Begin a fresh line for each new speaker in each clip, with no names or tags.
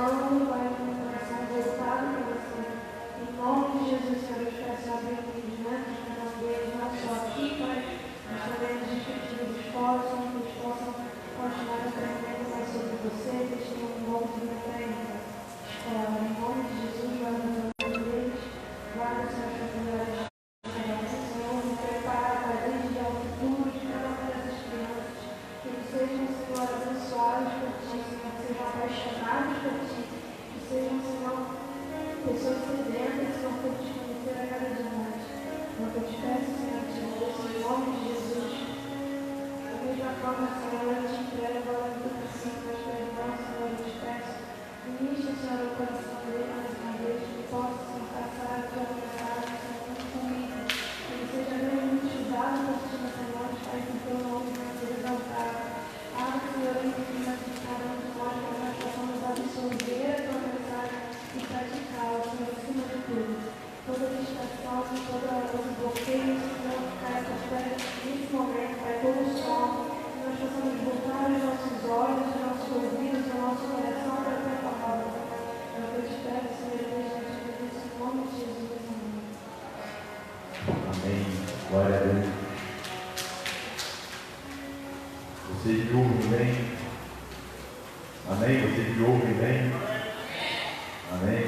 orando, Pai, com o coração voltado para você. Em nome de Jesus, Senhor, eu te peço a abrir diante de cada um deles, não só aqui, Pai, mas também nas respectivas escolas, que eles possam continuar aprendendo mais sobre você, que eles tenham um bom desempenho na escola. Em nome de Jesus, guarda a vida deles, guarda as suas familiares. Senhor, me prepara para desde ao futuro de cada uma dessas crianças, que eles sejam, Senhor, abençoados por Ti, Senhor, que sejam apaixonados por Ti, que sejam, Senhor, pessoas sedentas, Senhor, por Te conhecer a cada dia mais. Eu te peço, Senhor, te ouço, em nome de Jesus. Da mesma forma, Senhor, eu te entrego a vida, Senhor, meus perdão, Senhor, eu te peço. Ministra, Senhor, o coração dele mais uma vez, que possa, Senhor, passar a Tua mensagem, Senhor, comigo. Que ele seja realmente usado por Ti nessa noite, Pai, que o Teu nome venha ser exaltado. Abre, Senhor, em cima de cada um de nós, para nós possamos absorver a Tua mensagem e praticá-la, Senhor, acima de tudo. Toda distração, todo bloqueio, Senhor, caia por terra nesse momento, Pai, todo som, que nós possamos voltar os nossos olhos, os nossos ouvidos, o nosso coração para a Tua palavra. Eu te peço, Senhor, em nome de Jesus.
Amém. Glória a Deus. Vocês me ouvem bem? Amém? Vocês me ouvem bem? Amém?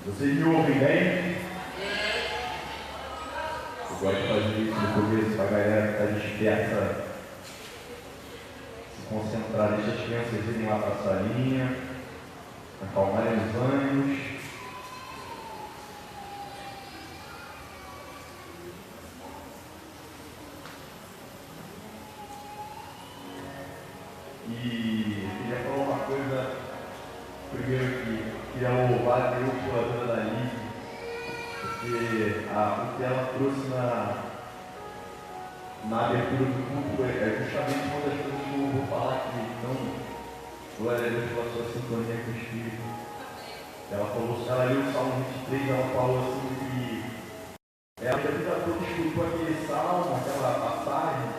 Vocês me ouvem bem? Eu gosto de fazer isso no começo para a galera que está desperta se concentrar. Deixa as crianças irem lá para a salinha, acalmarem os ânimos. E queria falar uma coisa primeiro aqui. Queria louvar a Deus pela vida da Liz, porque o que ela trouxe na abertura do culto é justamente uma das coisas que eu vou falar aqui. Então, glória a Deus pela sua sintonia com o Espírito. Ela leu o Salmo 23, ela falou assim que ela a vida toda escutou aquele salmo, aquela passagem,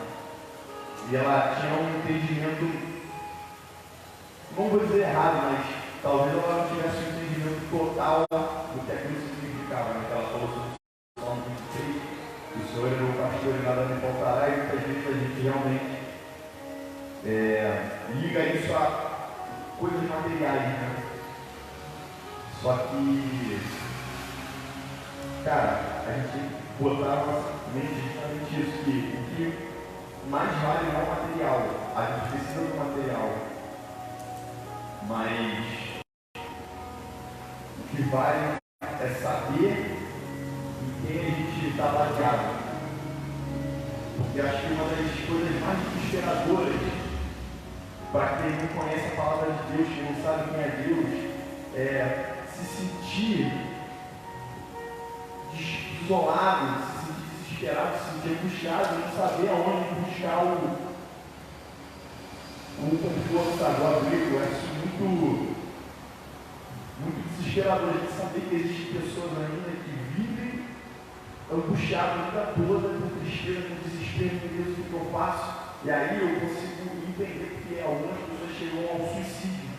e ela tinha um entendimento, não vou dizer errado, mas talvez ela não tivesse um entendimento total do que aquilo significava, né? Ela falou sobre o Salmo 23, que o Senhor é meu pastor e nada me faltará, e muitas vezes a gente realmente liga isso a coisas materiais, né? Só que, cara, a gente botar na nossa mente justamente isso, que o que mais vale não é o material, a gente precisa do material, mas o que vale é saber em quem a gente está baseado. Porque acho que uma das coisas mais desesperadoras para quem não conhece a palavra de Deus, quem não sabe quem é Deus, é se sentir isolado, se sentir desesperado, se sentir angustiado, não saber aonde buscar o conforto, sabe? O abrigo. É isso muito desesperador de saber que existem pessoas ainda que vivem angustiadas a vida toda, com tristeza, com desespero, com Deus, o que eu faço. E aí eu consigo entender porque algumas pessoas chegam ao suicídio,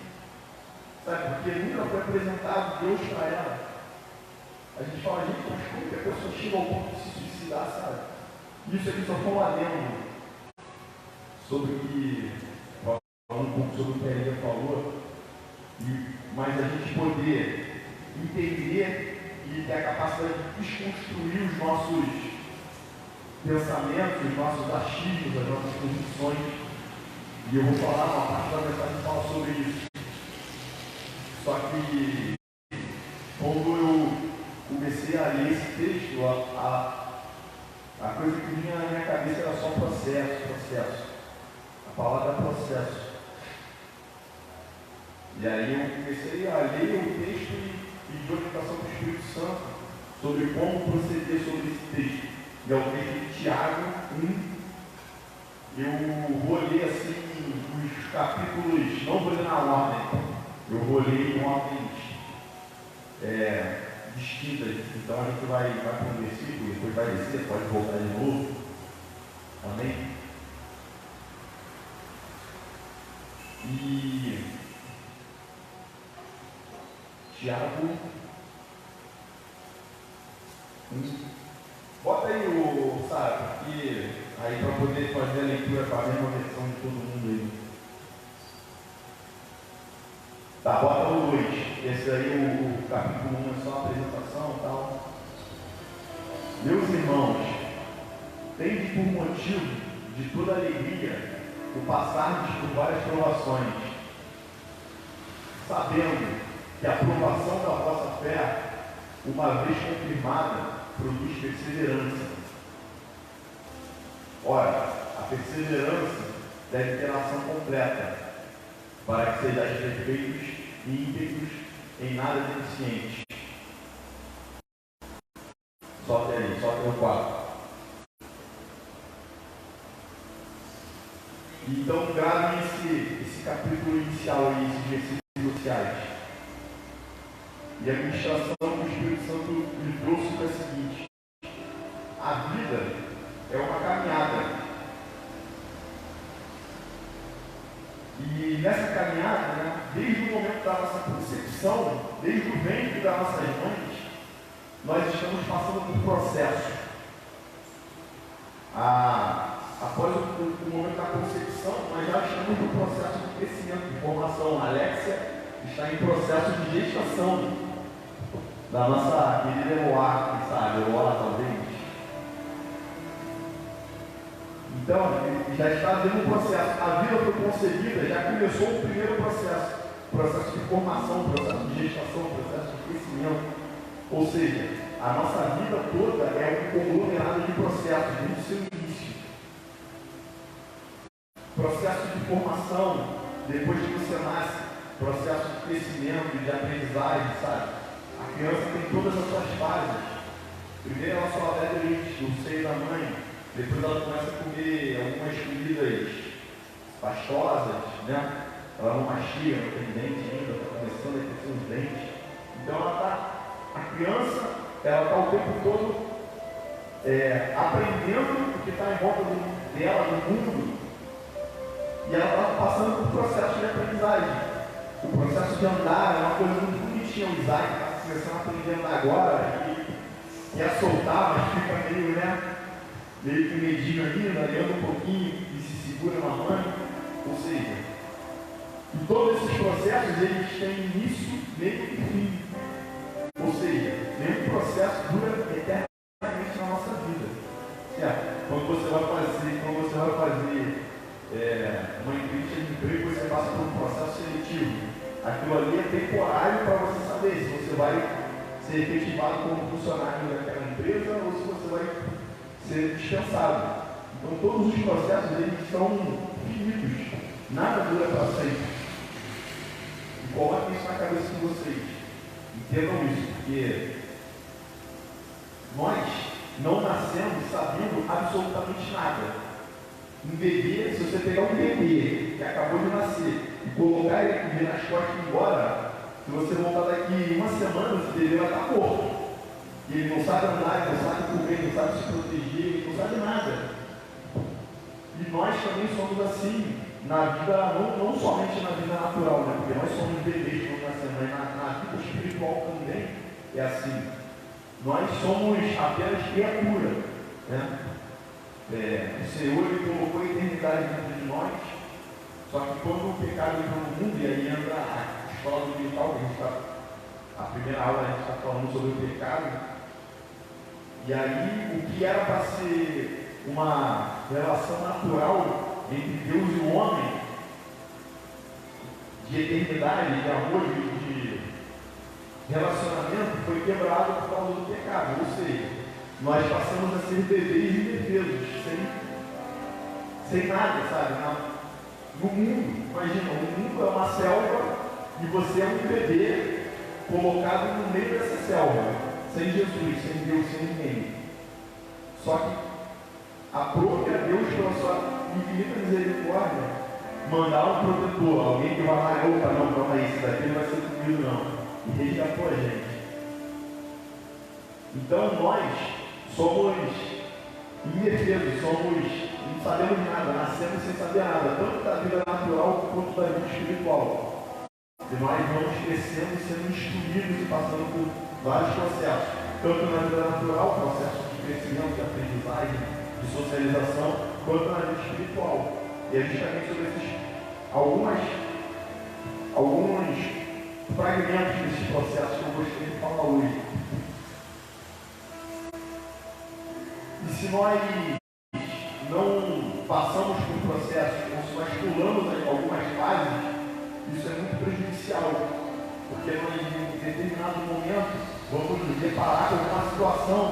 sabe? Porque nunca foi apresentado Deus para ela. A gente fala, gente, mas como que a pessoa chega ao ponto de se suicidar, sabe? Isso aqui só foi um adendo sobre o que, falando um pouco sobre o que a Elia falou, mas a gente poder entender e ter a capacidade de desconstruir os nossos pensamentos, os nossos achismos, as nossas convicções. E eu vou falar, uma parte da mensagem fala sobre isso. Só que quando eu comecei a ler esse texto, a coisa que vinha na minha cabeça era só processo. A palavra é processo. E aí eu comecei a ler o texto e pedir orientação do Espírito Santo sobre como proceder sobre esse texto. E é o texto de Tiago 1. Eu vou ler assim os capítulos, não vou ler na ordem, eu vou ler em ordens distintas. Então a gente vai para um versículo, depois vai descer, pode voltar de novo. Amém? E Sara, porque aí para poder fazer a leitura com a mesma versão de todo mundo aí. Tá, bota o 2. Esse aí, o capítulo 1 é só a apresentação e tal. Meus irmãos, tende por motivo de toda alegria o passarmos por várias provações, sabendo que a provação da vossa fé, uma vez confirmada, produz perseverança. Ora, a perseverança deve ter ação completa, para que sejais perfeitos e íntegros, em nada deficientes. Só até aí, só até o 4. Então, gravem esse capítulo inicial aí, esses versículos iniciais. E a ministração que o Espírito Santo lhe trouxe é a seguinte: a vida é uma caminhada. E nessa caminhada, né, desde o momento da nossa concepção, desde o ventre das nossas mães, nós estamos passando por um processo. Após o momento da concepção, nós já estamos no processo de crescimento, de formação. A Alexia está em processo de gestação da nossa querida Eloá, quem sabe, Eloá talvez. Então, já está havendo um processo. A vida foi concebida, já começou o primeiro processo de formação, processo de gestação, processo de crescimento. Ou seja, a nossa vida toda é um conglomerado de processos, desde o seu início. Processo de formação, depois que você nasce, processo de crescimento, de aprendizagem, sabe? A criança tem todas as suas fases. Primeiro ela só bebe leite no seio da mãe, depois ela começa a comer algumas comidas pastosas, né? Ela não mastiga, não tem dente ainda, está começando a crescer os dentes. Então a criança, ela está o tempo todo aprendendo o que está em volta dela, do mundo, e ela está passando por um processo de aprendizagem. O processo de andar é uma coisa muito bonitinha. O Isaac está começando a aprender a andar agora, e a soltar, mas fica meio que medinho ainda, anda um pouquinho e se segura na mãe. Ou seja, e todos esses processos eles têm início, meio e fim. Ou seja, nenhum processo dura eternamente na nossa vida. Certo? Quando você vai fazer uma entrevista de emprego, você passa por um processo seletivo. Aquilo ali é temporário para você saber se você vai ser efetivado como funcionário daquela empresa ou se você vai ser dispensado. Então todos os processos eles são finitos, nada dura para sempre. E coloquem isso na cabeça de vocês. Entendam isso, porque nós não nascemos sabendo absolutamente nada. Um bebê, se você pegar um bebê que acabou de nascer e colocar ele nas costas e ir embora, se você voltar daqui uma semana, esse bebê vai estar morto. E ele não sabe andar, ele não sabe comer, ele não sabe se proteger, ele não sabe nada. E nós também somos assim na vida, não somente na vida natural, né? Porque nós somos bebês quando nascemos, mas na vida espiritual também é assim. Nós somos apenas criatura, né? O Senhor ele colocou a eternidade dentro de nós, só que quando o pecado entra no mundo, e aí entra a escola dominical, que a primeira aula a gente está falando sobre o pecado, e aí o que era para ser uma relação natural entre Deus e o homem, de eternidade, de amor, de relacionamento, foi quebrado por causa do pecado. Ou seja, nós passamos a ser bebês indefesos, sem nada, sabe? No mundo, imagina, o mundo é uma selva e você é um bebê colocado no meio dessa selva, sem Jesus, sem Deus, sem ninguém. Só que a própria Deus, pela sua infinita misericórdia, mandar um protetor, alguém que vai lá, opa, não, calma aí, isso daqui não vai ser comigo não, e resgatou a gente. Então nós somos indefesos, não sabemos nada, nascemos sem saber nada, tanto da vida natural quanto da vida espiritual. E nós vamos crescendo e sendo instruídos e passando por vários processos, tanto na vida natural, processo de crescimento, de aprendizagem, de socialização, quanto na vida espiritual. E é justamente sobre esses alguns fragmentos desses processos que eu gostaria de falar hoje. E se nós não passamos por processos, ou se nós pulamos algumas fases, isso é muito prejudicial, porque nós, em determinado momento, vamos nos deparar com uma situação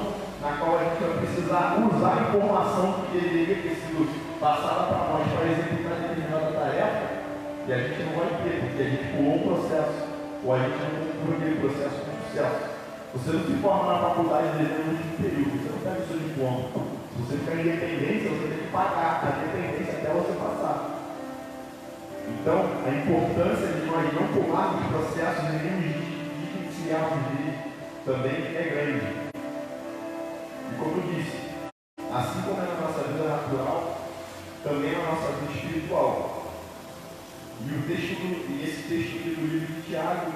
na qual a gente vai precisar usar a informação que deveria ter sido passada para nós para executar determinada tarefa, e a gente não vai ter, porque a gente pulou um processo, ou a gente não concluiu aquele processo com sucesso. Você não se forma na faculdade no último período, você não pega o seu diploma. Se você ficar em dependência, você tem que pagar a dependência até você passar. Então, a importância de nós não pularmos processos e nem iniciarmos dele também é grande. E como eu disse, assim como é na nossa vida natural, também é na nossa vida espiritual. E esse texto aqui do livro de Tiago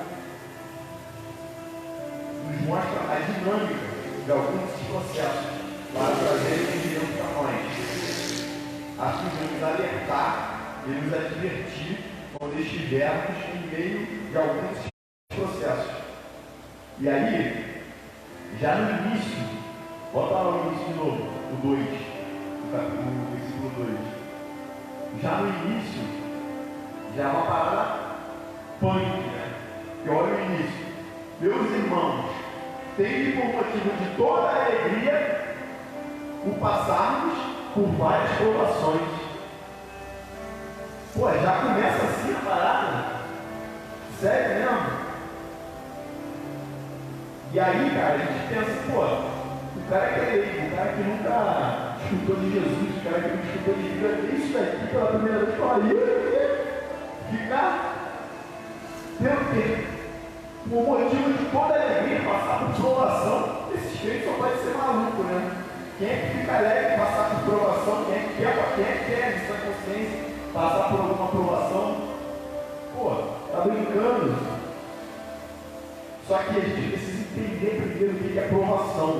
nos mostra a dinâmica de alguns processos para trazer entendimento para nós, a fim de nos alertar e nos advertir quando estivermos em meio de alguns processos. E aí, já no início, bota lá o início de novo, o 2, o versículo 2. Já no início, já é uma parada punk, né? Que olha o início. Meus irmãos, tende por motivo de toda alegria o passarmos por várias provações. Pô, já começa assim a parada? Sério mesmo? E aí, cara, a gente pensa, pô, o cara que é leigo, o cara que nunca escutou de Jesus, o cara que não escutou de Bíblia, isso daqui pela primeira vez, fala, ficar por motivo de toda alegria, passar por provação. Esses crentes só pode ser maluco, né? Quem é que fica alegre passar por provação? Quem é que quer de sua consciência passar por alguma provação? Pô, tá brincando? Só que a gente precisa entender primeiro o que é provação.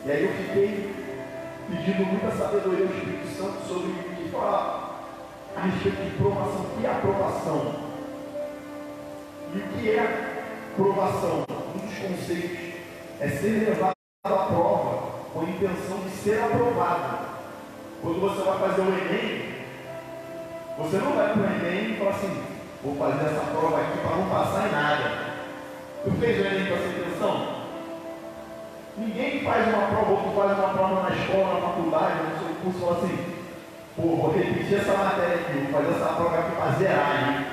E aí eu fiquei pedindo muita sabedoria ao Espírito Santo sobre o que falar a respeito de provação. O que é aprovação? E o que é provação? Um dos conceitos é ser levado à prova com a intenção de ser aprovado. Quando você vai fazer o Enem, você não vai para o Enem e fala assim, vou fazer essa prova aqui para não passar em nada. Tu fez o Enem com essa intenção? Ninguém faz uma prova, ou tu faz uma prova na escola, na faculdade, no seu curso, fala assim, pô, vou repetir essa matéria aqui, vou fazer essa prova aqui para zerar, hein?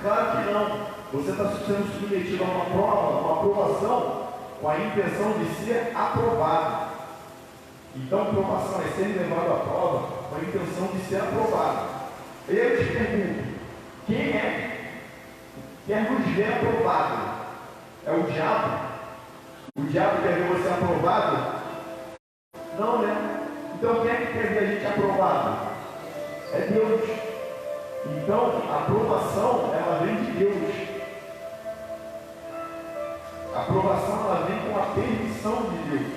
Claro que não. Você está sendo submetido a uma prova, uma aprovação, com a intenção de ser aprovado. Então, aprovação é ser levado à prova com a intenção de ser aprovado. Eu te pergunto, quem quer nos ver aprovado? É o diabo? O diabo quer ver você aprovado? Não, né? Então, quem é que quer ver a gente aprovado? É Deus. Então, a aprovação, ela vem de Deus. A aprovação, ela vem com a permissão de Deus.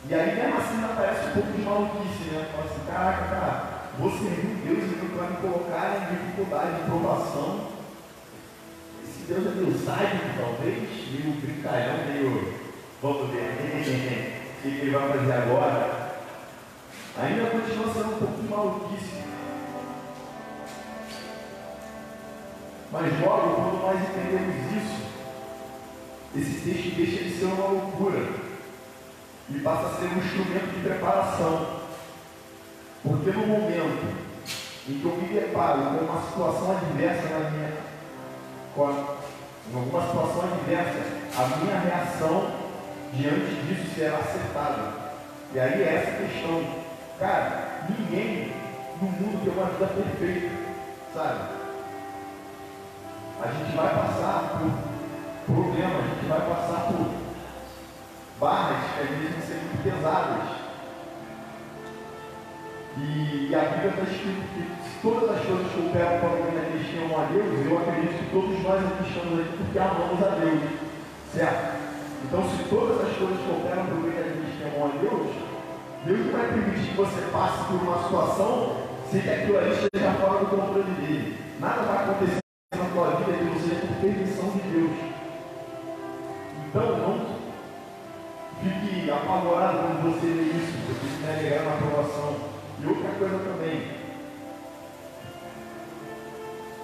E aí, mesmo assim, aparece um pouco de maluquice, né? Fala assim, caraca, cara, vou servir Deus e Deus vai me colocar em dificuldade, em provação. Esse Deus é Deus sádico, talvez, meio brincalhão, meio, vamos ver, o que ele vai fazer agora? Ainda continua sendo um pouco de maluquice. Mas logo, quando nós entendemos isso, esse texto deixa de ser uma loucura e passa a ser um instrumento de preparação. Porque no momento em que eu me deparo com uma situação adversa em alguma situação adversa, a minha reação diante disso será acertada. E aí é essa questão. Cara, ninguém no mundo tem uma vida perfeita, sabe? A gente vai passar por problemas, a gente vai passar por barras que às vezes vão ser muito pesadas. E a Bíblia está escrito que se todas as coisas cooperam para o bem daqueles que amam a Deus, eu acredito que todos nós aqui estamos aqui porque amamos a Deus, certo? Então, se todas as coisas cooperam para o bem daqueles que amam a Deus, Deus não vai permitir que você passe por uma situação sem que aquilo ali esteja fora do controle dele. Nada vai acontecer na tua vida que não seja por permissão de Deus. Então, não fique apavorado quando você vê isso, porque isso vai negar uma aprovação. E outra coisa também,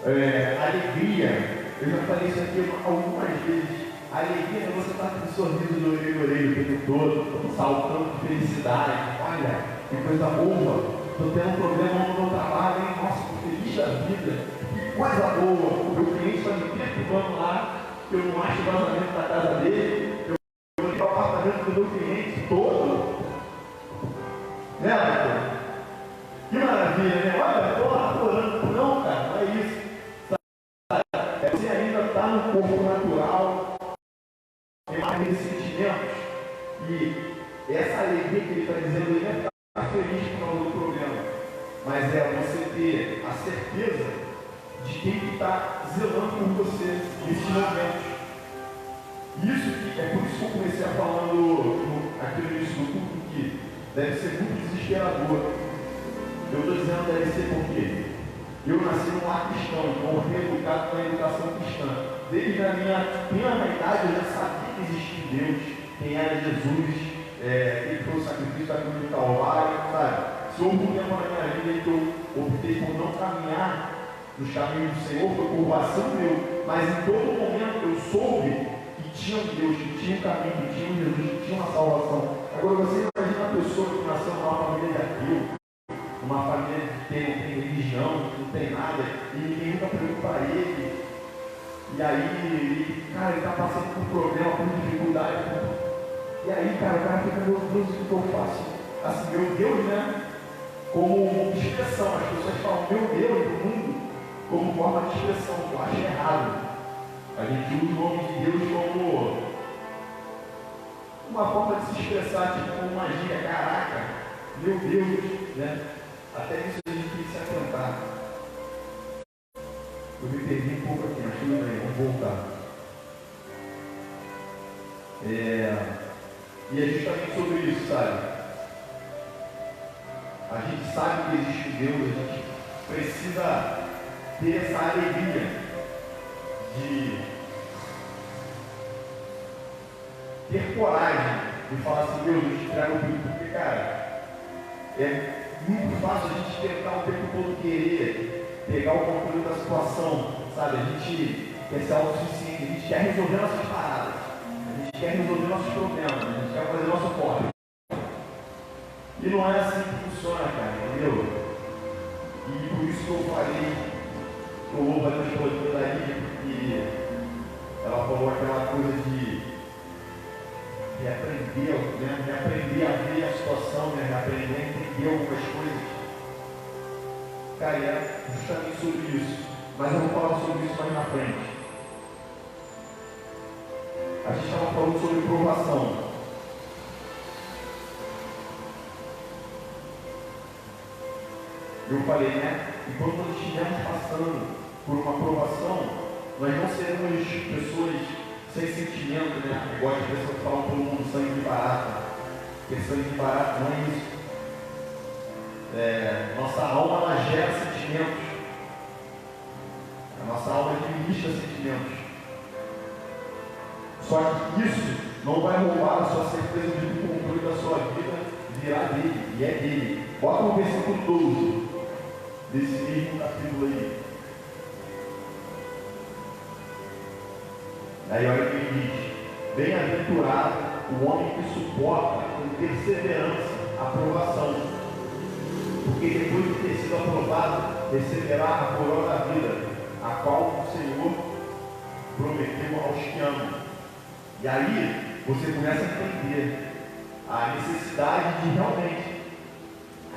alegria. Eu já falei isso aqui algumas vezes. A alegria é você estar com um sorriso de orelha a orelha o tempo todo, saltando de felicidade. Olha, que coisa boa, estou tendo um problema no meu trabalho, hein? Nossa, estou feliz da vida, que coisa boa. O meu cliente está me perturbando lá, eu não acho o vazamento da casa dele, eu vou ligar o apartamento do meu cliente todo. Né, Arthur? Que maravilha, né? Olha, estou lá orando. Não, cara, não é isso. Você ainda está no corpo natural, tem mais sentimentos, e essa alegria que ele está dizendo, ele não está feliz por causa do problema, mas é você ter a certeza de quem está zelando por você nesses momentos. Isso que é por isso que eu comecei a falando aqui no início do culto, que deve ser muito desesperador. Eu estou dizendo deve ser porque eu nasci num lar cristão, então eu fui educado com a educação cristã. Desde a minha primeira idade eu já sabia que existia Deus, quem era Jesus, quem foi o sacrifício da cruz do Calvário, sabe? Se houve um tempo na minha vida que eu optei por não caminhar nos caminhos do Senhor, foi por vacilo meu, mas em todo momento eu soube que tinha um Deus, que tinha um caminho, que tinha um Jesus, que tinha uma salvação. Agora você imagina uma pessoa que nasceu numa família de ateu, uma família que não tem religião, que não tem nada, e ninguém nunca preocupa ele. E aí, cara, ele está passando por problema, por dificuldade. E aí, cara, o cara fica, meu Deus, o que eu faço? Assim, meu Deus, né? Como expressão, as pessoas falam meu Deus no mundo como forma de expressão, que eu acho errado. A gente usa o nome de Deus como uma forma de se expressar, tipo como magia, caraca, meu Deus, né? Até isso a gente tem que se atentar. Eu me perdi um pouco aqui, mas tudo bem, vamos voltar. E é justamente sobre isso, sabe? A gente sabe que existe Deus, a gente precisa ter essa alegria de ter coragem de falar assim, Deus, eu te trago tudo, porque, cara, é muito fácil a gente tentar o tempo todo querer pegar o controle da situação, sabe? A gente quer ser autossuficiente, a gente quer resolver nossas paradas, a gente quer resolver nossos problemas, a gente quer fazer nosso corre. E não é assim que funciona, cara, entendeu? E por isso que eu falei, que eu louvo a Deus pela vida da Lídia, porque ela falou aquela coisa de aprender, né? De aprender a ver a situação, né? De aprender a entender algumas coisas. Cara, é justamente sobre isso. Mas eu vou falar sobre isso mais na frente. A gente estava falando sobre provação. Eu falei, né? Enquanto nós estivermos passando por uma provação, nós não seremos pessoas sem sentimento, né? Igual as pessoas falam todo mundo sangue de barata. Porque sangue de barata não é isso. Nossa alma ela gera sentimentos. A nossa alma administra sentimentos. Só que isso não vai roubar a sua certeza de que o controle da sua vida virá dele, e é dele. Bota no versículo 12 desse mesmo capítulo aí. Aí olha o que ele diz: bem-aventurado o homem que suporta com perseverança a provação, porque depois de ter sido aprovado, receberá a coroa da vida, a qual o Senhor prometeu aos que amam. E aí você começa a entender a necessidade de realmente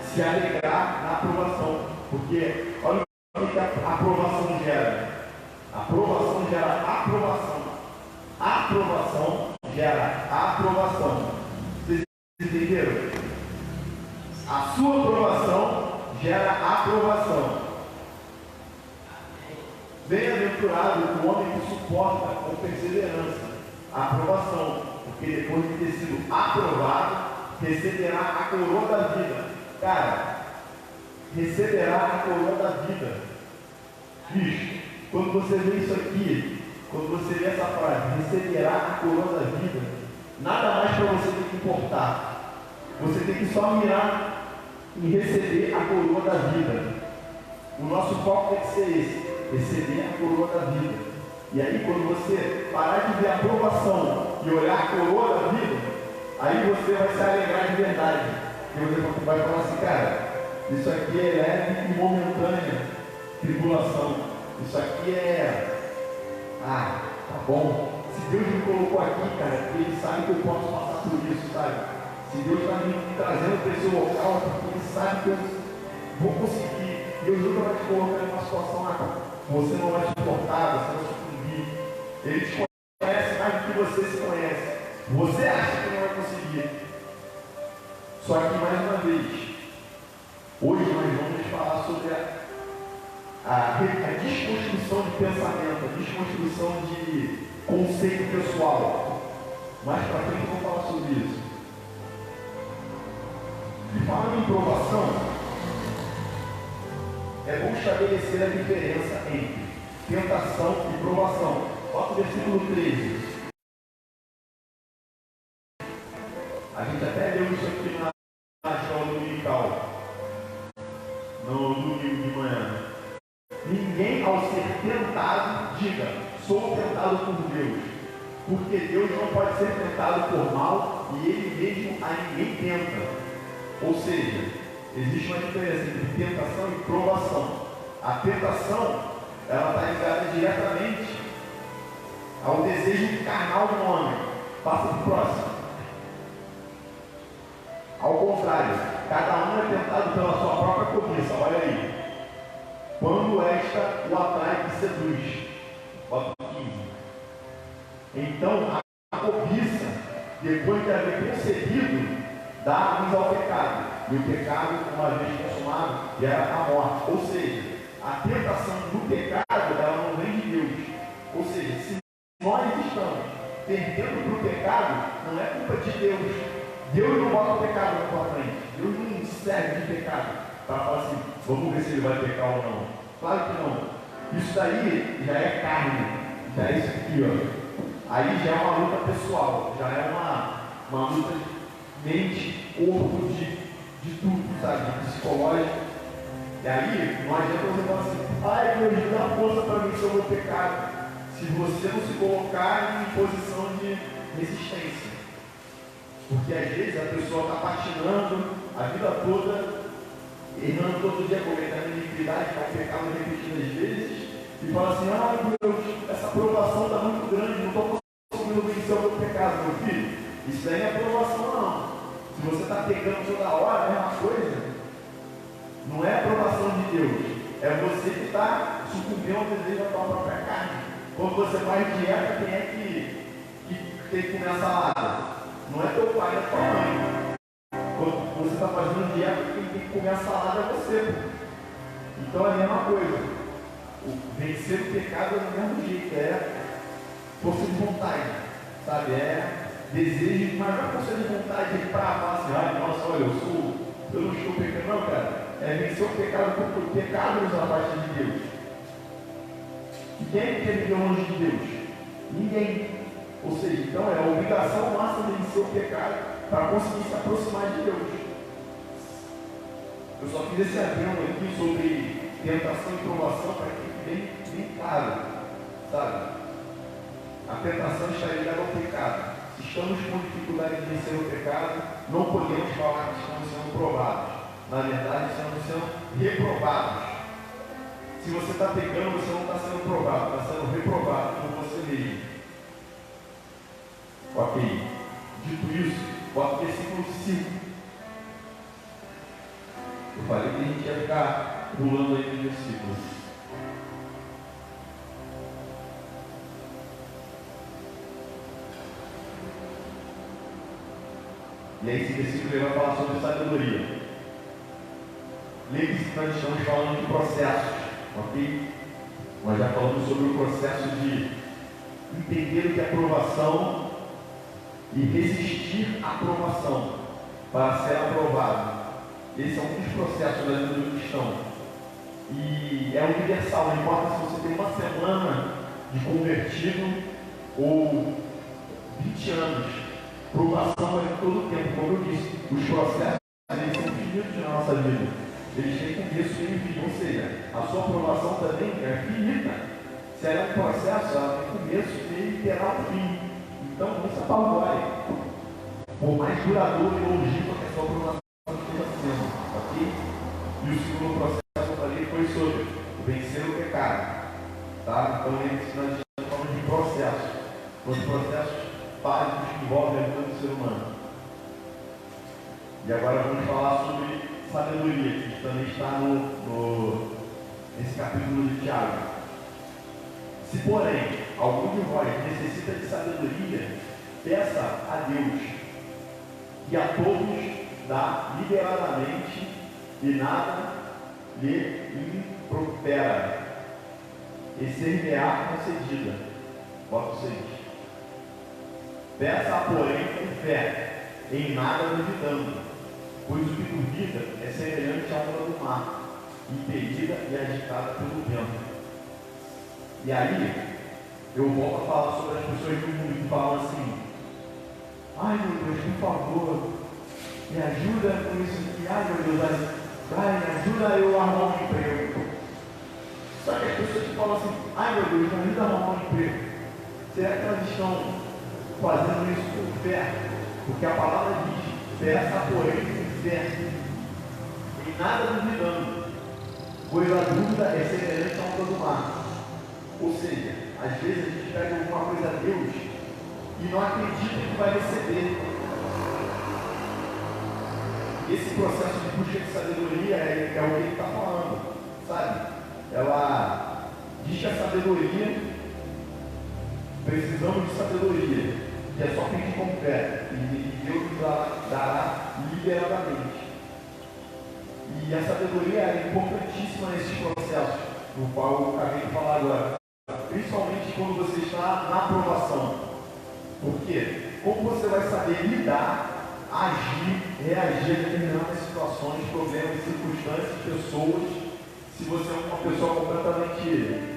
se alegrar na aprovação, porque olha o que a aprovação gera. A aprovação gera aprovação. A aprovação gera aprovação. Vocês entenderam? A sua aprovação gera aprovação. Bem-aventurado o homem que suporta com perseverança a aprovação, porque depois de ter sido aprovado, receberá a coroa da vida. Cara, receberá a coroa da vida. Bicho, quando você vê isso aqui, quando você vê essa frase, receberá a coroa da vida, nada mais para você ter que importar. Você tem que só mirar em receber a coroa da vida. O nosso foco tem que ser esse, receber a coroa da vida. E aí quando você parar de ver a aprovação e olhar a coroa da vida, aí você vai se alegrar de verdade. E você vai falar assim, cara, isso aqui é leve e momentânea tribulação. Isso aqui é... tá bom. Se Deus me colocou aqui, cara, porque Ele sabe que eu posso passar por isso, sabe? Se Deus está me trazendo para esse local, porque Ele sabe que eu vou conseguir. Deus nunca vai te colocar em uma situação, você não vai suportar, você vai sucumbir. Ele te conhece mais do que você se conhece. Você acha que não vai conseguir. Só que, mais uma vez, hoje nós vamos falar sobre a desconstrução de pensamento, a desconstrução de conceito pessoal. Mais para frente eu vou falar sobre isso. E falando em provação, é bom estabelecer a diferença entre tentação e provação. Bota o versículo 13. A gente até leu isso aqui na escola dominical, no domingo de manhã. Ninguém, ao ser tentado, diga, sou tentado por Deus. Porque Deus não pode ser tentado por mal e Ele mesmo a ninguém tenta. Ou seja, existe uma diferença entre tentação e provação. A tentação, ela está ligada diretamente ao desejo carnal do homem. Passa para o próximo. Ao contrário, cada um é tentado pela sua própria cobiça. Olha aí. Quando esta o atrai e seduz. Bota o 15. Então, a cobiça, depois de haver concebido, dá luz ao pecado. E o pecado, uma vez consumado, gera a morte. Ou seja, a tentação do pecado, ela não vem de Deus. Ou seja, se nós estamos perdendo para o pecado, não é culpa de Deus. Deus não bota o pecado na tua frente. Deus não serve de pecado para falar assim, vamos ver se ele vai pecar ou não. Claro que não. Isso daí já é carne. Já é isso aqui, ó. Aí já é uma luta pessoal. Já é uma luta de mente, corpo, de tudo, sabe? Psicológico. E aí, não adianta você falar assim, ai Deus, dá força para vencer o meu pecado. Se você não se colocar em posição de resistência. Porque às vezes a pessoa está patinando a vida toda, errando todo dia, cometendo iniquidade, que é um pecado repetidas vezes, e fala assim, ai Deus, essa provação está muito grande, não estou conseguindo vencer o meu pecado, meu filho. Isso daí não é provação não. Se você está pegando toda hora, é a mesma coisa. Não é a aprovação de Deus. É você que está sucumbindo ao desejo da tua própria carne. Quando você faz dieta, quem é que tem que comer a salada? Não é teu pai, é tua mãe. Quando você está fazendo dieta, quem tem que comer a salada é você. Então é a mesma coisa. Vencer o pecado é do mesmo jeito. É força de vontade. Sabe? É desejo, mas não é força de vontade para falar assim, ai, nossa, olha, eu não estou pecando, não, cara. É vencer o pecado, porque o pecado nos afasta de Deus. E quem é que quer viver longe de Deus? Ninguém. Ou seja, então é a obrigação nossa de vencer o pecado para conseguir se aproximar de Deus. Eu só fiz esse adendo aqui sobre tentação e provação para que fique bem claro, sabe? A tentação está ligada ao pecado. Se estamos com dificuldade de vencer o pecado, não podemos falar que estamos sendo provados. Na verdade, estamos sendo reprovados. Se você está pecando, você não está sendo provado, está sendo reprovado por você mesmo. Ok. Dito isso, bota o versículo 5. Eu falei que a gente ia ficar pulando aí no versículo. E aí esse versículo vai falar sobre sabedoria. Lembre-se que nós estamos falando de processos, ok? Nós já falamos sobre o processo de entender o que é aprovação e resistir à aprovação para ser aprovado. Esse é um dos processos da vida do cristão. E é universal, não importa se você tem uma semana de convertido ou 20 anos. Provação é todo o tempo. Como eu disse, os processos eles são finitos na nossa vida. Eles têm começo e fim. Ou seja, a sua aprovação também é finita. Se ela é um processo, ela tem começo, meio e terá um fim. Então não se apavore. Por mais duradouro e longínquo que a sua aprovação esteja sendo, ok? E o segundo processo que eu falei foi sobre vencer o pecado. Tá? Então lembre-se, nós estamos falando de processos. Os processos básicos que envolvem a vida do ser humano. E agora vamos falar sobre sabedoria, que também está nesse capítulo de Tiago. Se, porém, algum de vós necessita de sabedoria, peça a Deus, que a todos dá liberadamente e nada lhe impropera, e ser-lhe-á concedida. Bota o seguinte: peça, porém, com fé, em nada duvidando, pois o que duvida é semelhante à onda do mar, impelida e agitada pelo vento. E aí, eu volto a falar sobre as pessoas do mundo que falam assim: ai meu Deus, por favor, me ajuda com isso aqui, ai meu Deus, me ajuda eu a arrumar um emprego. Só que as pessoas que falam assim: ai meu Deus, me ajuda a arrumar um emprego, será que elas estão fazendo isso com fé? Porque a palavra diz: peça, porém, com fé, em nada duvidando, pois a dúvida é semelhante à onda do mar. Ou seja, às vezes a gente pega alguma coisa a Deus e não acredita que vai receber. Esse processo de busca de sabedoria é o que ele está falando, sabe? Ela diz que a sabedoria, precisamos de sabedoria, que é só pedir com fé, e Deus nos dará liberadamente. E a sabedoria é importantíssima nesses processos, no qual eu acabei de falar agora. Principalmente quando você está na aprovação. Por quê? Como você vai saber lidar, agir, reagir a determinadas situações, problemas, circunstâncias, pessoas, se você é uma pessoa completamente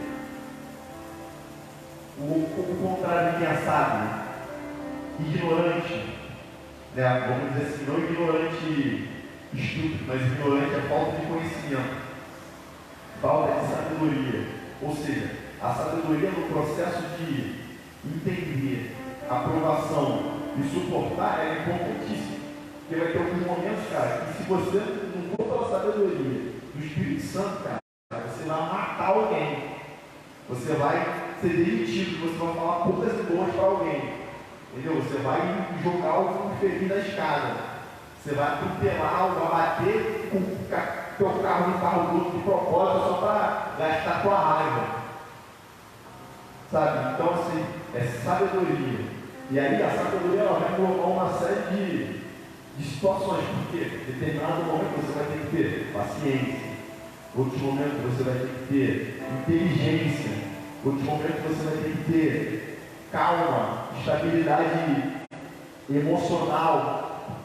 o contrário de quem é sábio, ignorante, né? Vamos dizer assim, não ignorante estúpido, mas ignorante é falta de conhecimento, falta de sabedoria. Ou seja, a sabedoria no processo de entender, aprovação e suportar é importantíssima. Porque vai ter alguns momentos, cara, que se você não for pela sabedoria do Espírito Santo, cara, você vai matar alguém. Você vai ser demitido, você vai falar poucas e boas para alguém. Entendeu? Você vai jogar o ferido da escada. Você vai atropelar, vai bater com o teu carro no carro do outro de propósito só para gastar tua raiva. Sabe? Então, assim, é sabedoria. E aí, a sabedoria ela vai colocar uma série de situações. Porque em determinado momento você vai ter que ter paciência. Outros momentos você vai ter que ter inteligência. Outros momentos você vai ter que ter calma, estabilidade emocional.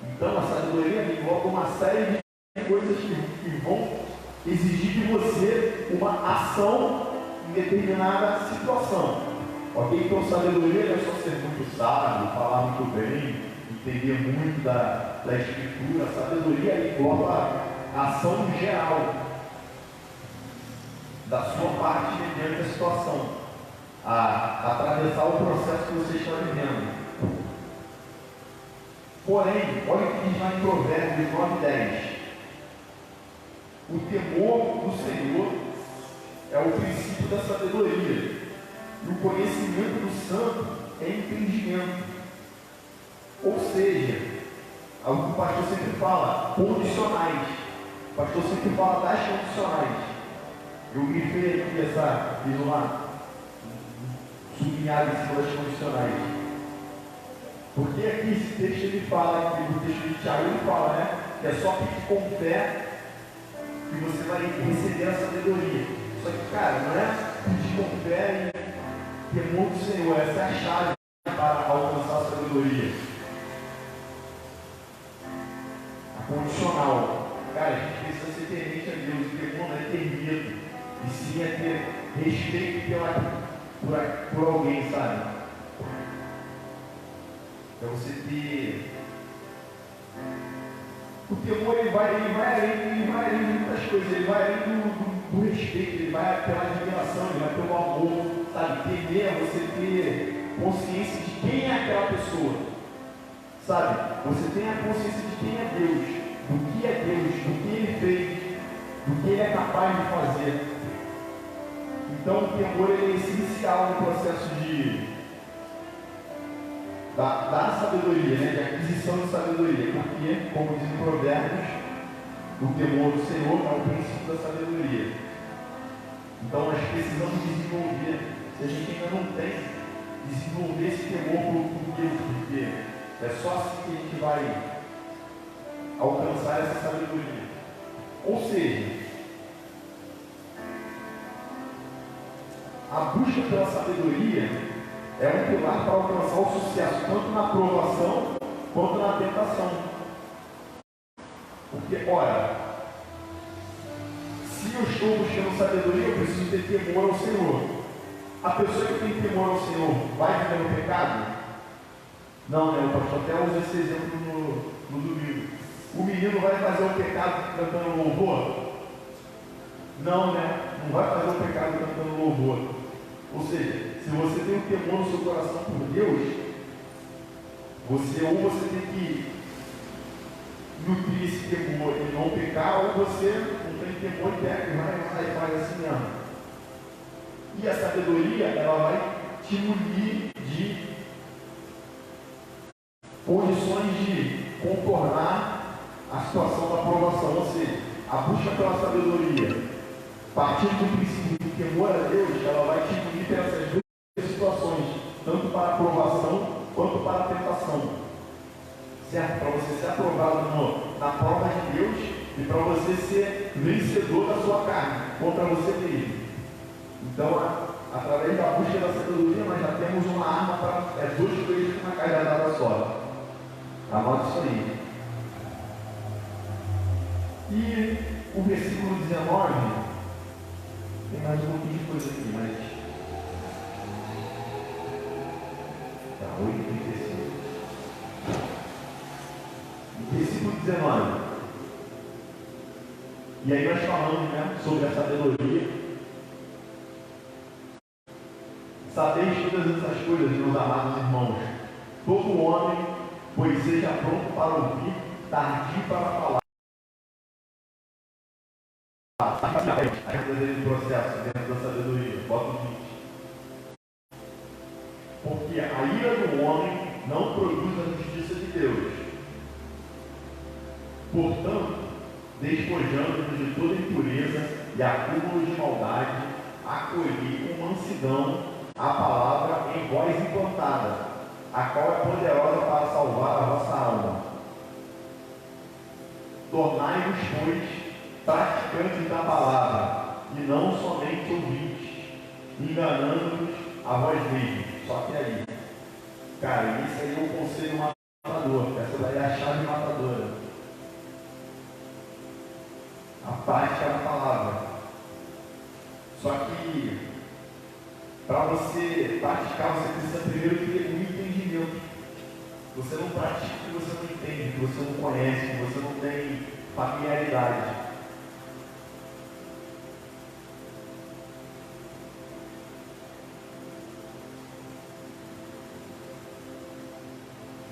Então, a sabedoria envolve uma série de coisas que vão exigir de você uma ação em determinada situação. Ok? Então, sabedoria não é só ser muito sábio, falar muito bem, entender muito da escritura. A sabedoria engloba a ação geral da sua parte mediante a situação, a atravessar o processo que você está vivendo. Porém, olha o que diz lá em Provérbios 9:10. O temor do Senhor é o princípio da sabedoria, e o conhecimento do santo é entendimento. Ou seja, algo que o pastor sempre fala, condicionais. O pastor sempre fala das condicionais. Eu grifei aqui fiz uma sublinhada em cima das condicionais. Porque aqui esse texto ele fala, aqui no texto de Tiago ele fala, né? Que é só pedir com fé que você vai receber a sabedoria. Só que, cara, não é pedir com fé e temor do Senhor, essa é a chave. para alcançar a sabedoria? A condicional. Cara, a gente precisa ser temente a Deus. O temor não é ter medo, e sim é ter respeito por alguém, sabe? É você ter. O temor ele vai além de muitas coisas, ele vai além do respeito, ele vai pela admiração, ele vai pelo amor, sabe? Temer é você ter consciência de quem é aquela pessoa, sabe? Você tem a consciência de quem é Deus, do que é Deus, do que Ele fez, do que Ele é capaz de fazer. Então o temor ele é essencial no processo da sabedoria, né? De aquisição de sabedoria, porque, como diz em Provérbios, o temor do Senhor é o princípio da sabedoria. Então nós precisamos desenvolver, se a gente ainda não tem, desenvolver esse temor por Deus, porque é só assim que a gente vai alcançar essa sabedoria. Ou seja, a busca pela sabedoria é um pilar para alcançar o sucesso, tanto na aprovação quanto na tentação. Porque, ora, se eu estou buscando sabedoria, eu preciso ter temor ao Senhor. A pessoa que tem temor ao Senhor vai viver no pecado? Não, né? O pastor até usa esse exemplo no domingo. O menino vai fazer o pecado cantando louvor? Não, né? Não vai fazer o pecado cantando louvor. Ou seja, se você tem um temor no seu coração por Deus, você tem que nutrir esse temor e não pecar, ou você não tem temor e peca, e faz assim mesmo. E a sabedoria, ela vai te munir de condições de contornar a situação da aprovação, ou seja, a busca pela sabedoria, partindo do princípio do temor a Deus, ela vai te munir dessas duas situações, tanto para a aprovação quanto para a tentação, certo? Para você ser aprovado na prova de Deus e para você ser vencedor da sua carne contra você mesmo. Então, através da busca da sabedoria, nós já temos uma arma para dois coelhos com uma cajadada só. Anote isso aí. E o versículo 19, tem mais um pouquinho de coisa aqui, mas tá, 8:35. Versículo 19. E aí nós falamos, né, sobre a sabedoria. Sabeis todas essas coisas, meus amados irmãos. Todo homem, pois seja pronto para ouvir, tardio para falar. Dentro do processo, dentro da sabedoria. Bota o 20. Porque a ira do homem não produz a justiça de Deus. Portanto, despojando-nos de toda impureza e acúmulo de maldade, acolhi com mansidão a palavra em vós implantada, a qual é poderosa para salvar a vossa alma. Tornai-vos, pois, praticantes da palavra, e não somente ouvintes, enganando-vos a vós mesmos. Só que aí, cara, isso aí é o conselho matador, essa daí é a chave matadora. A prática da palavra. Só que, para você praticar, você precisa primeiro ter um entendimento. Você não pratica o que você não entende, o que você não conhece, o que você não tem familiaridade.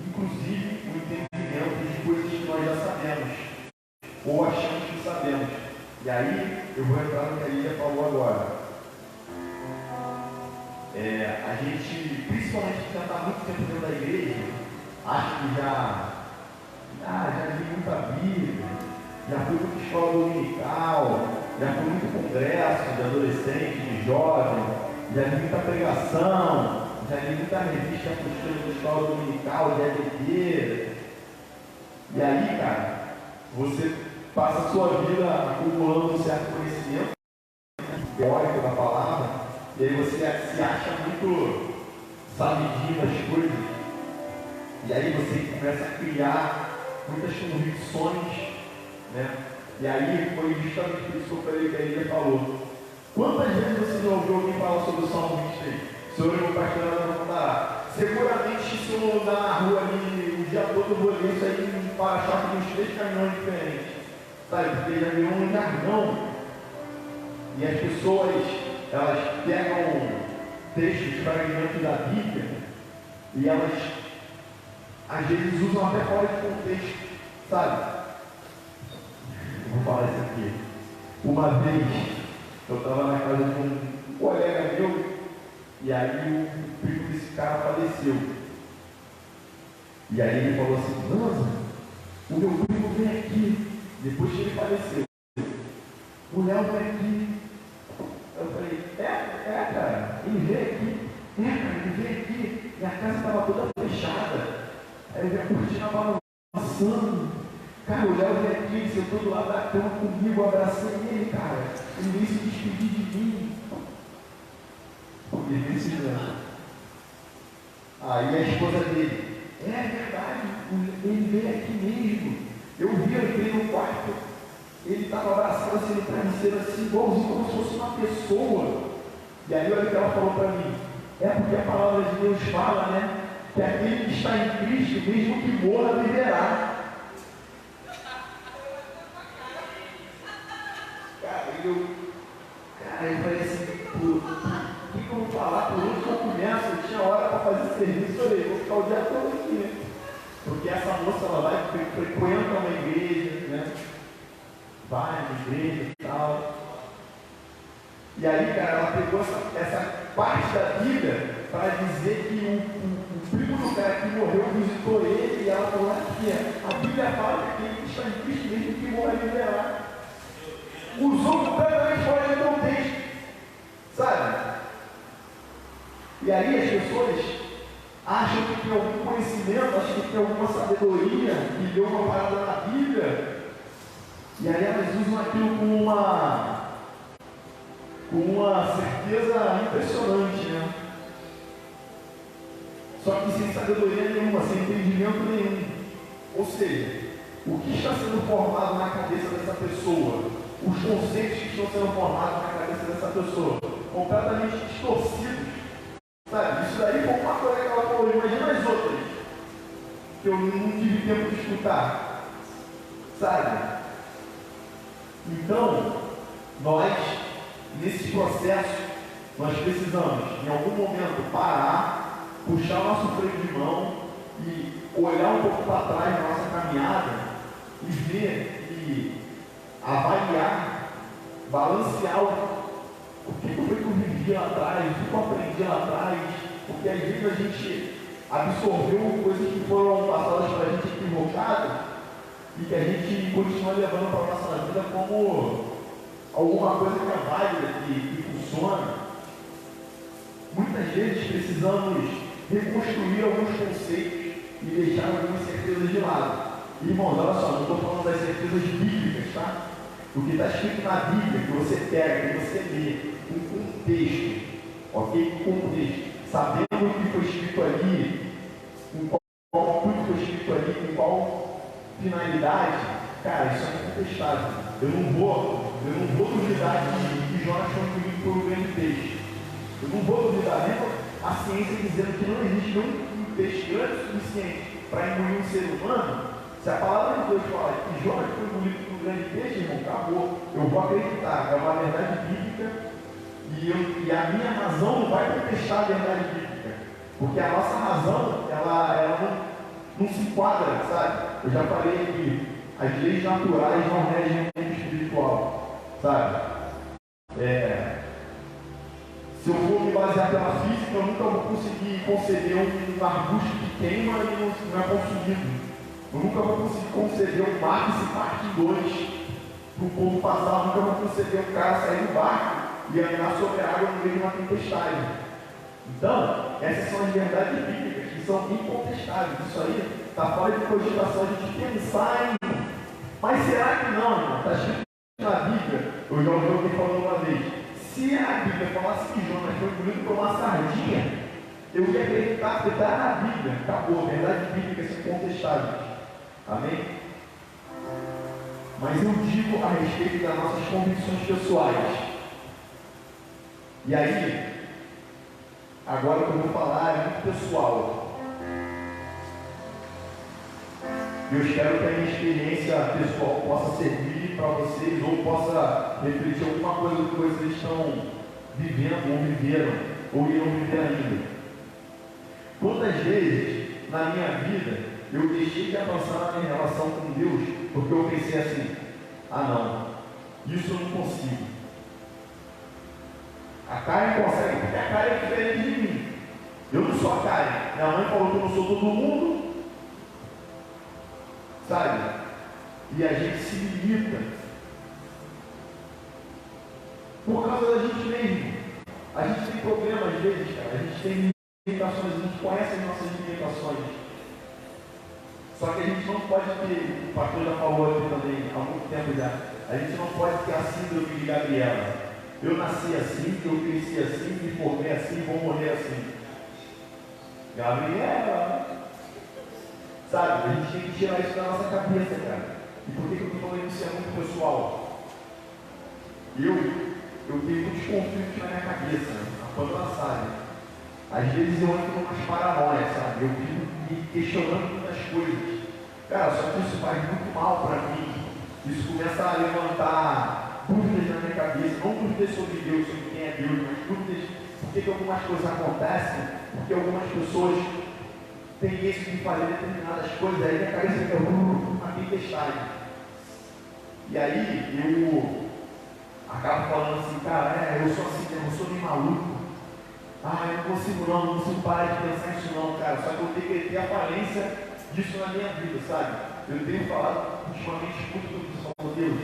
Inclusive o entendimento de coisas que nós já sabemos, ou achamos que sabemos. E aí eu vou entrar no que a Lídia falou agora. A gente, principalmente que já está muito tempo dentro da igreja, acha que já li muita Bíblia, já fui para a escola dominical, já fui muito congresso de adolescente, de jovem, já li muita pregação, já li muita revista apostólica de escola dominical, de EBD. E aí, cara, você passa a sua vida acumulando um certo conhecimento teórico da palavra, e aí você se acha muito sabidinho das coisas. E aí você começa a criar muitas convicções, né? E aí foi justamente por isso que eu falei que a Lídia falou. Quantas vezes você já ouviu alguém falar sobre o Salmo 23? Senhor, meu pastor, ela não contará. Seguramente, se eu andar na rua ali o dia todo, eu vou ver isso aí em para-choque de uns 3 caminhões diferentes. Sabe? Porque já virou um jargão. E as pessoas, elas pegam textos, fragmentos da Bíblia, e elas, às vezes, usam até fora de contexto. Sabe? Vou falar isso aqui. Uma vez, eu estava na casa de um colega meu, e aí o primo desse cara faleceu. E aí ele falou assim: Lanza, o meu primo vem aqui, depois que ele faleceu. O Léo vem aqui. Eu falei: cara, ele veio aqui. Cara, ele veio aqui. E a casa estava toda fechada. Aí eu vi a cortina balançando. Cara, o Léo veio aqui, ele sentou do lado da cama comigo, eu abracei ele, cara. Ele veio se despedir de mim. Ele veio se despedir. Aí a esposa dele: é verdade, ele veio aqui mesmo. Eu vi, eu entrei no quarto, ele estava abraçado assim no travesseiro, assim, igualzinho como se fosse uma pessoa. E aí olha o que ela falou para mim: é porque a palavra de Deus fala, né, que aquele que está em Cristo, mesmo que morra, viverá. Cara, eu falei assim: o que eu vou falar? Por onde que eu começo? Eu tinha hora para fazer serviço, eu falei: vou ficar o dia todo aqui, né? Porque essa moça, ela vai, frequenta uma igreja, né? Vai na igreja e tal. E aí, cara, ela pegou essa parte da Bíblia para dizer que o primo do cara que morreu visitou ele, e ela falou aqui: a Bíblia fala que aquele que está em Cristo, mesmo que morra, viverá. Usou completamente fora de contexto, sabe? E aí as pessoas acham que tem algum conhecimento, acham que tem alguma sabedoria, que deu uma parada na Bíblia, e aí elas usam aquilo com uma certeza impressionante, né? Só que sem sabedoria nenhuma, sem entendimento nenhum. Ou seja, o que está sendo formado na cabeça dessa pessoa, os conceitos que estão sendo formados na cabeça dessa pessoa, completamente distorcidos, sabe? Isso daí foi uma coisa que ela falou. Imagina as outras, que eu não tive tempo de escutar, sabe? Então, nós, nesse processo, nós precisamos, em algum momento, parar, puxar o nosso freio de mão e olhar um pouco para trás na nossa caminhada e ver e avaliar, balancear o que foi que eu vivi lá atrás, o que eu aprendi lá atrás, porque às vezes a gente absorveu coisas que foram passadas para a gente equivocadas e que a gente continua levando para a nossa vida como alguma coisa que é válida, que funciona. Muitas vezes precisamos reconstruir alguns conceitos e deixar algumas certezas de lado. Irmãos, olha só, não estou falando das certezas bíblicas, tá? O que está escrito na Bíblia, que você pega, que você lê, com contexto, ok? Com contexto, sabendo o que foi escrito ali, com qual tudo foi escrito ali, com qual finalidade, cara, isso é incontestável. Eu não vou duvidar que Jonas foi incluído por um grande peixe. Eu não vou duvidar, nem a ciência dizendo que não existe nenhum peixe grande o suficiente para engolir um ser humano. Se a palavra de Deus fala que Jonas foi engolido por um grande peixe, irmão, acabou. Eu vou acreditar, é uma verdade bíblica e a minha razão não vai contestar a verdade bíblica. Porque a nossa razão, ela não se enquadra, sabe? Eu já falei que as leis naturais não regem o mundo espiritual, sabe? Se eu for me basear pela física, eu nunca vou conseguir conceber um arbusto que queima e não é consumido. Eu nunca vou conseguir conceber um mar que se parte em dois. Para o povo passar, eu nunca vou conceber um cara sair do barco e andar sobre a água no meio de uma tempestade. Então, essas são as verdades bíblicas que são incontestáveis. Isso aí está fora de cogitação, a gente pensar em. Mas será que não, irmão? Está escrito na Bíblia. Eu já ouvi alguém falando uma vez. Se a Bíblia falasse que Jonas foi engolido por uma sardinha, Eu ia acreditar que está na Bíblia, acabou, verdade bíblica é incontestável. Amém? Mas eu digo a respeito das nossas convicções pessoais. E aí, agora o que eu vou falar é muito pessoal. Eu espero que a minha experiência pessoal possa servir para vocês ou possa refletir alguma coisa do que vocês estão vivendo ou viveram ou irão viver ainda. Quantas vezes na minha vida eu deixei de avançar na minha relação com Deus porque eu pensei assim: ah não, isso eu não consigo. A Karen consegue porque a Karen é diferente de mim. Eu não sou a Karen. Minha mãe falou que eu não sou todo mundo, sabe? E a gente se limita por causa da gente mesmo. A gente tem problemas às vezes, cara. A gente tem limitações, a gente conhece as nossas limitações. Só que a gente não pode ter, o pastor já falou aqui também há muito tempo já, a gente não pode ter a síndrome de Gabriela. Eu nasci assim, eu cresci assim, me formei assim, vou morrer assim. Gabriela, sabe? A gente tem que tirar isso da nossa cabeça, cara. E por que eu estou falando isso? É muito pessoal. Eu tenho muitos conflitos na minha cabeça, a Pamela sabe. Às vezes eu entro em umas paranoias, sabe? Eu fico me questionando muitas coisas. Cara, só que isso faz muito mal para mim. Isso começa a levantar dúvidas na minha cabeça, não dúvidas sobre Deus, sobre quem é Deus, mas dúvidas por que algumas coisas acontecem, porque algumas pessoas têm isso de fazer determinadas coisas, aí minha cabeça fica uma tempestade. E aí eu acabo falando assim: cara, eu sou assim, eu não sou nem maluco. Eu não consigo parar de pensar nisso não, cara. Só que eu tenho que ter a falência disso na minha vida, sabe? Eu tenho falado ultimamente muito sobre isso. Deus,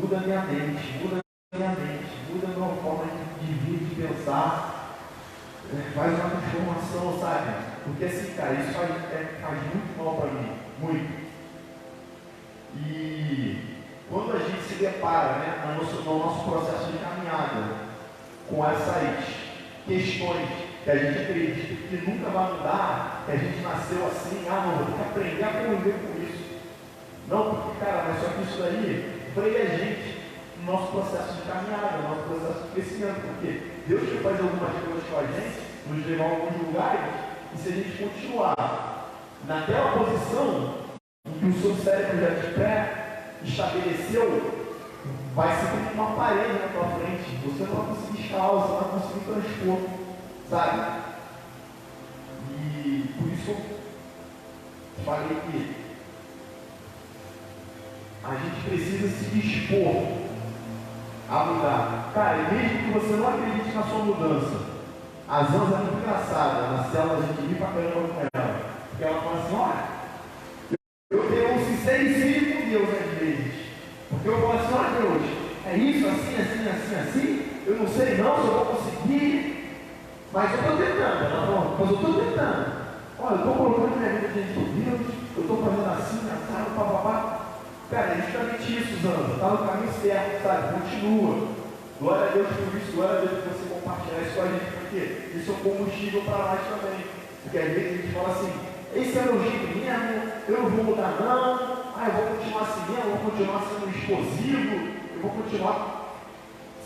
muda minha mente, muda a minha forma de vir, de pensar, faz uma transformação, sabe? Porque assim, cara, isso faz muito mal para mim, muito. E quando a gente se depara, né, no nosso processo de caminhada, com essas questões que a gente acredita que nunca vai mudar, que a gente nasceu assim, não, vou ter que aprender a conviver com isso. Não, porque, cara, mas só que isso daí freia a gente no nosso processo de caminhada, no nosso processo de crescimento, porque Deus quer fazer algumas coisas com a gente, nos levar a alguns lugares, e se a gente continuar naquela posição em que o seu cérebro já te pré-estabeleceu, vai ser como uma parede na tua frente, você não vai conseguir escalar, você não vai conseguir transpor, sabe? E por isso eu falei que a gente precisa se dispor a mudar. Cara, e mesmo que você não acredite na sua mudança, a Zanza é muito engraçada, na célula a gente ri pra caramba com ela. Porque ela fala assim: olha, eu tenho um sincericídio com Deus às vezes. Porque eu falo assim: olha Deus, é isso, assim, eu não sei não se eu vou conseguir, mas eu estou tentando. Ela falou: mas eu estou tentando. Olha, eu estou colocando minha vida diante de Deus, eu estou fazendo assim, assado, papapá. Cara, é justamente isso, Zanza, está no caminho certo, sabe? Continua. Glória a Deus por isso, glória a Deus por você compartilhar isso com a gente, porque isso é um combustível para nós também. Porque às vezes a gente fala assim: esse é o meu jeito mesmo, eu não vou mudar não, eu vou continuar assim mesmo, eu vou continuar sendo explosivo, eu vou continuar.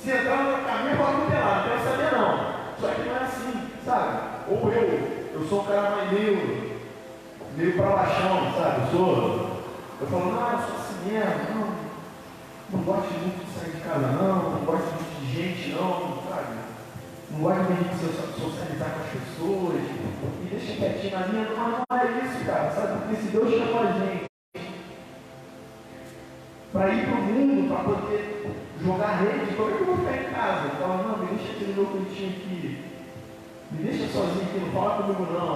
Se entrar no caminho, eu vou atropelar, não quero saber não. Só que não é assim, sabe? Ou eu sou um cara mais meio para baixão, sabe? Eu falo: não, eu sou assim mesmo, não gosto muito de sair de casa não gosto muito de gente não, sabe? Não gosto muito de socializar com as pessoas, e deixa quietinho na minha, não é isso, cara, sabe? Porque se Deus chamou a gente para ir para o mundo, para poder jogar rede, como é que eu vou ficar em casa? Eu falo: não, me deixa aqui no meu cantinho aqui, me deixa sozinho aqui, não fala comigo não,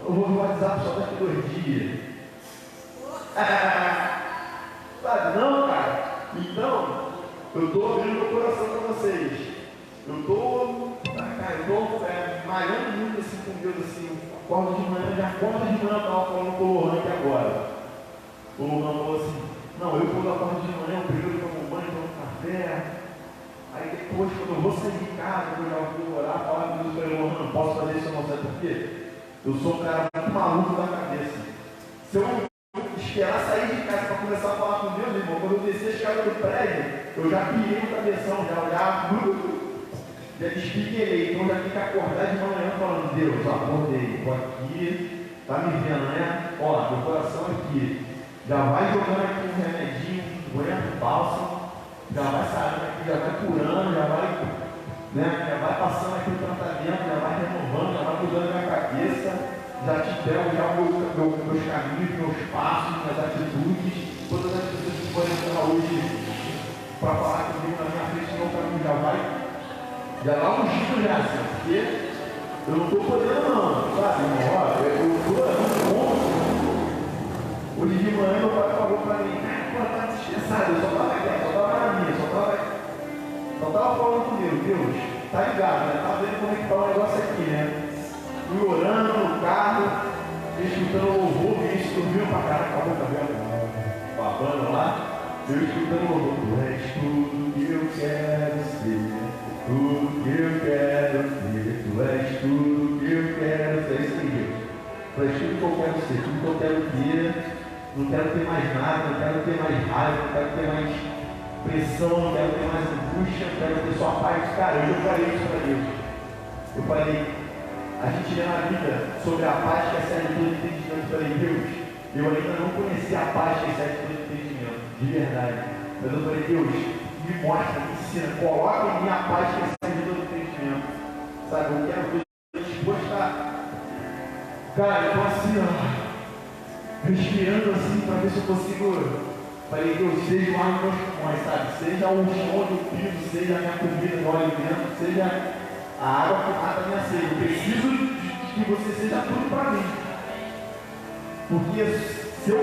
eu vou no WhatsApp só daqui 2 dias. Sabe, não, cara. Então, eu estou abrindo meu coração para vocês. Eu estou malhando muito assim com Deus, assim. Acordo de manhã, já acordo de manhã, eu estava falando com o Lohan aqui agora. O Lohan falou assim: não, eu quando acordo de manhã, eu primeiro tomo banho, tomo café. Aí depois, quando eu vou sair de casa, eu já vou orar, falar com Deus, eu falei: Lohan, não posso fazer isso não, sabe por quê? Eu sou um cara muito maluco da cabeça. Se eu esperar sair de casa para começar a falar com Deus, irmão, quando eu descer a escada do prédio, eu já pirei no cabeção, já olhava, já despiguei. Então já tem que acordar de manhã falando, Deus, acordei, estou aqui, tá me vendo, né? Ó, meu coração aqui. Já vai jogando aqui um remedinho, um bálsamo, já vai saindo aqui, já vai curando, já vai passando aqui o tratamento, já vai renovando, já vai mudando a minha cabeça, já te pego já meus caminhos, meus passos, minhas atitudes, todas as pessoas que podem entrar hoje para falar comigo na minha frente, meu caminho já dá um giro já, assim, porque eu não estou podendo não, sabe, irmão? Ó, eu estou ponto. Hoje de manhã meu pai falou para mim, pô, tá estressado, eu só estava aqui, só estava na minha, só estava falando com Deus, tá ligado, né? Tá vendo como é que tá o negócio aqui, né? Fui orando no carro, escutando louvor, e isso dormiu pra caralho, acabou o cabelo, babando lá, eu escutando louvor, tu és tudo que eu quero ser, tudo que eu quero ser, tu és tudo que eu quero ser, isso aí, Deus. Tu és tudo que eu quero ser, tudo que eu quero ter. Não quero ter mais nada, não quero ter mais raiva, não quero ter mais pressão, não quero ter mais angústia, não quero ter só paz. Cara, eu falei isso para Deus. Eu falei, a gente lê na Bíblia sobre a paz que excede todo entendimento. Eu falei, Deus, eu ainda não conheci a paz que excede todo entendimento, de verdade. Mas eu falei, Deus, me mostra, me ensina, coloca em mim a paz que excede todo entendimento. Sabe, eu quero ver disposto a... Cara, eu tô assim, ó. Respirando assim para ver se eu consigo. Falei, Deus, seja o ar dos meus pulmões, sabe? Seja o chão do piso, seja a minha comida, meu alimento, seja a água que mata a minha sede. Eu preciso de que você seja tudo para mim. Porque se eu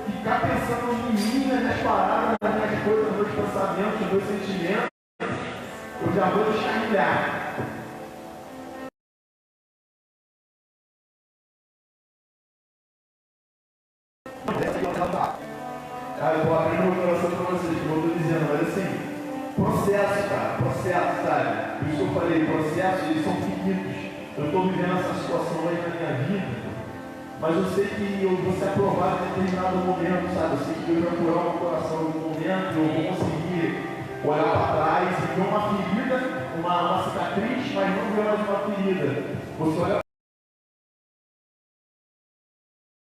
ficar pensando em mim, nas minhas palavras, nas minhas coisas, nos meus pensamentos, nos meus sentimentos, eu já vou descarrilhar. Eu estou abrindo meu coração para vocês, como eu estou dizendo, mas assim, processo, cara, processo, sabe? Por isso que eu falei, processos, eles são finitos. Eu estou vivendo essa situação hoje na minha vida, mas eu sei que eu vou ser aprovado em determinado momento, sabe? Eu sei que Deus vai curar o meu coração em um momento, eu vou conseguir olhar para trás e ver uma ferida, uma cicatriz, mas não ver mais uma ferida. Você olha